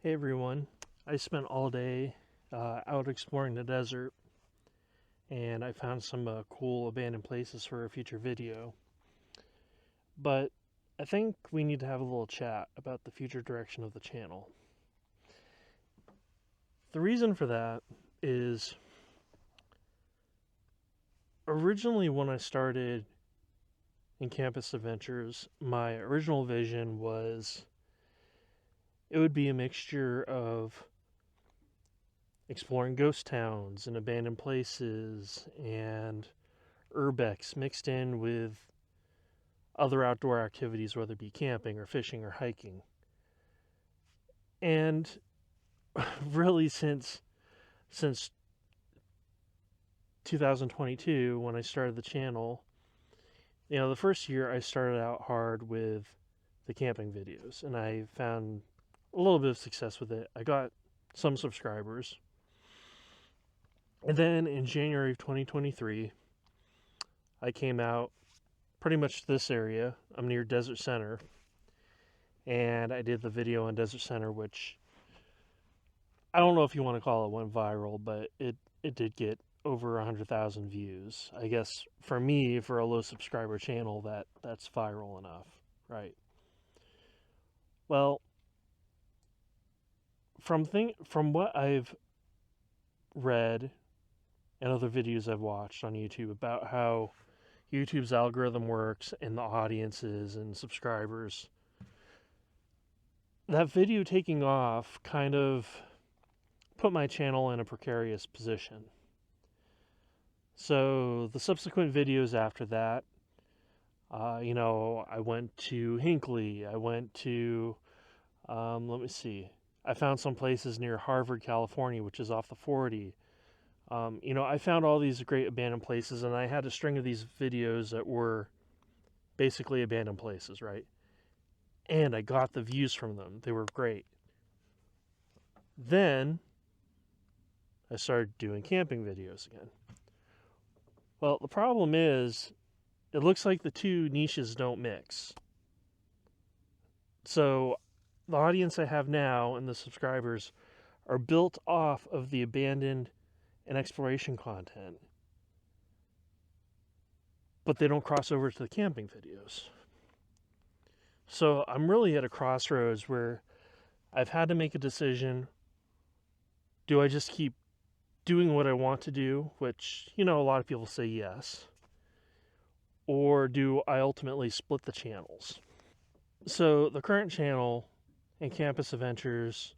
Hey everyone, I spent all day out exploring the desert and I found some cool abandoned places for a future video. But I think we need to have a little chat about the future direction of the channel. The reason for that is originally when I started in Campus Adventures, my original vision was it would be a mixture of exploring ghost towns and abandoned places and urbex mixed in with other outdoor activities, whether it be camping or fishing or hiking. And really, since 2022, when I started the channel, the first year I started out hard with the camping videos, and I found a little bit of success with it. I got some subscribers, and then in January of 2023, I came out pretty much this area. I'm near Desert Center, and I did the video on Desert Center, which I don't know if you want to call it went viral, but it did get over 100,000 views. I guess for me, for a low subscriber channel, that's viral enough, right? Well, from what I've read and other videos I've watched on YouTube about how YouTube's algorithm works and the audiences and subscribers, that video taking off kind of put my channel in a precarious position. So the subsequent videos after that, I went to Hinckley. I went to, let me see, I found some places near Harvard, California, which is off the 40. I found all these great abandoned places, and I had a string of these videos that were basically abandoned places, right? And I got the views from them. They were great. Then I started doing camping videos again. Well, the problem is, it looks like the two niches don't mix. So, the audience I have now and the subscribers are built off of the abandoned and exploration content, but they don't cross over to the camping videos. So, I'm really at a crossroads where I've had to make a decision. Do I just keep doing what I want to do, which, a lot of people say yes, or do I ultimately split the channels? So the current channel and Campus Adventures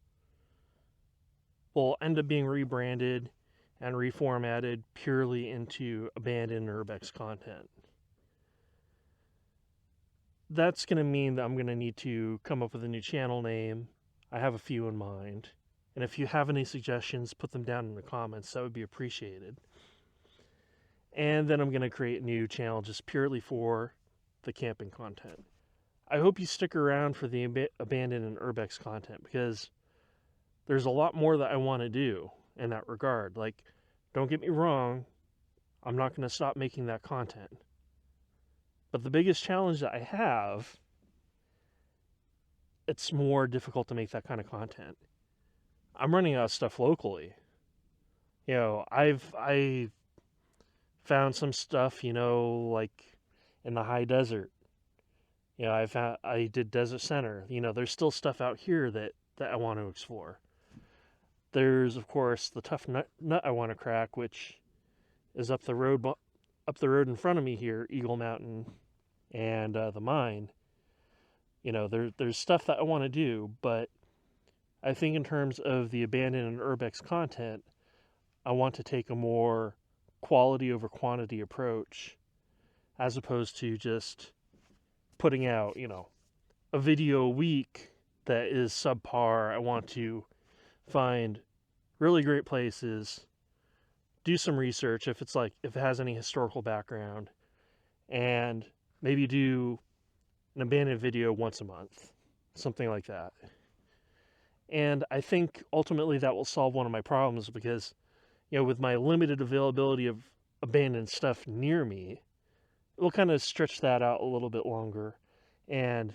will end up being rebranded and reformatted purely into abandoned urbex content. That's going to mean that I'm going to need to come up with a new channel name. I have a few in mind. And if you have any suggestions, put them down in the comments. That would be appreciated. And then I'm going to create a new channel just purely for the camping content. I hope you stick around for the abandoned and urbex content, because there's a lot more that I want to do in that regard. Like, don't get me wrong, I'm not going to stop making that content. But the biggest challenge that I have, it's more difficult to make that kind of content. I'm running out of stuff locally. I found some stuff, like in the high desert. I did Desert Center. There's still stuff out here that I want to explore. There's of course the tough nut I want to crack, which is up the road in front of me here, Eagle Mountain and the mine. There's stuff that I want to do, but I think in terms of the abandoned and urbex content, I want to take a more quality over quantity approach, as opposed to just putting out, a video a week that is subpar. I want to find really great places, do some research if it has any historical background, and maybe do an abandoned video once a month, something like that. And I think ultimately that will solve one of my problems, because with my limited availability of abandoned stuff near me, it will kind of stretch that out a little bit longer. And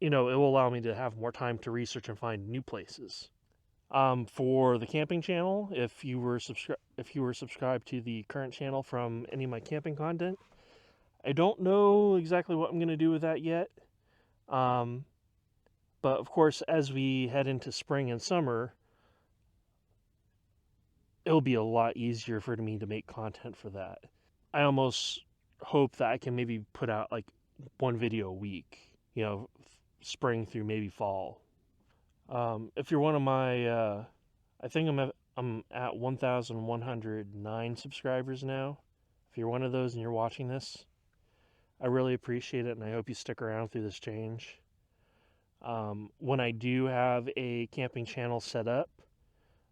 it will allow me to have more time to research and find new places. For the camping channel, if you were subscribed to the current channel from any of my camping content, I don't know exactly what I'm going to do with that yet. Um, but of course, as we head into spring and summer, it'll be a lot easier for me to make content for that. I almost hope that I can maybe put out like one video a week, spring through maybe fall. If you're one of my, I think I'm at 1,109 subscribers now. If you're one of those and you're watching this, I really appreciate it, and I hope you stick around through this change. When I do have a camping channel set up,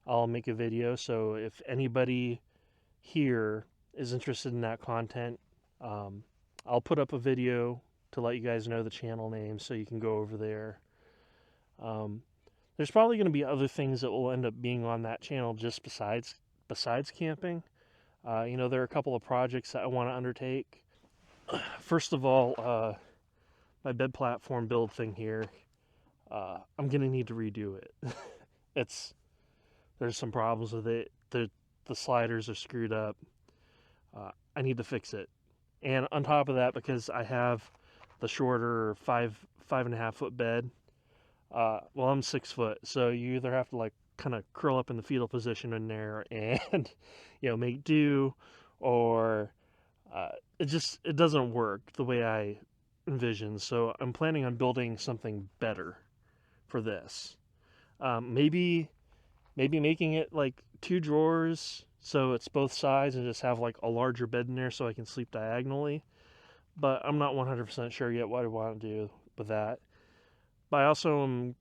I'll make a video. So if anybody here is interested in that content, I'll put up a video to let you guys know the channel name so you can go over there. There's probably going to be other things that will end up being on that channel just besides camping. There are a couple of projects that I want to undertake. First of all, my bed platform build thing here, I'm going to need to redo it. There's some problems with it. The sliders are screwed up. I need to fix it. And on top of that, because I have the shorter 5.5 foot bed, well, I'm 6 foot, so you either have to like kind of curl up in the fetal position in there and make do, or it doesn't work the way I envision. So I'm planning on building something better for this. Maybe making it like 2 drawers so it's both sides and just have like a larger bed in there so I can sleep diagonally. But I'm not 100% sure yet what I want to do with that. But I also am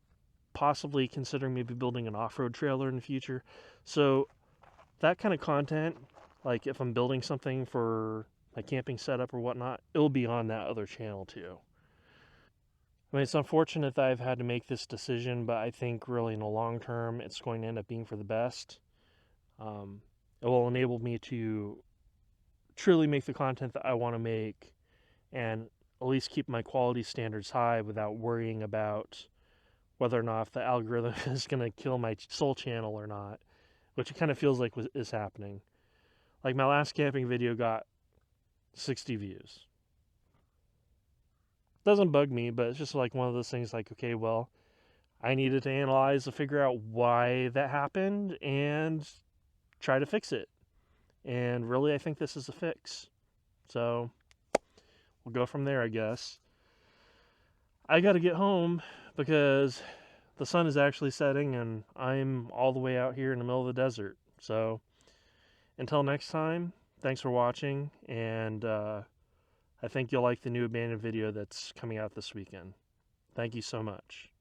possibly considering maybe building an off-road trailer in the future. So that kind of content, like if I'm building something for my camping setup or whatnot, it'll be on that other channel too. I mean, it's unfortunate that I've had to make this decision, but I think really in the long term, it's going to end up being for the best. It will enable me to truly make the content that I want to make and at least keep my quality standards high without worrying about whether or not if the algorithm is going to kill my soul channel or not, which it kind of feels like is happening. Like my last camping video got 60 views. Doesn't bug me, but it's just like one of those things like, okay, well, I needed to analyze to figure out why that happened and try to fix it. And really, I think this is a fix. So we'll go from there, I guess. I got to get home because the sun is actually setting and I'm all the way out here in the middle of the desert. So until next time, thanks for watching, and I think you'll like the new abandoned video that's coming out this weekend. Thank you so much.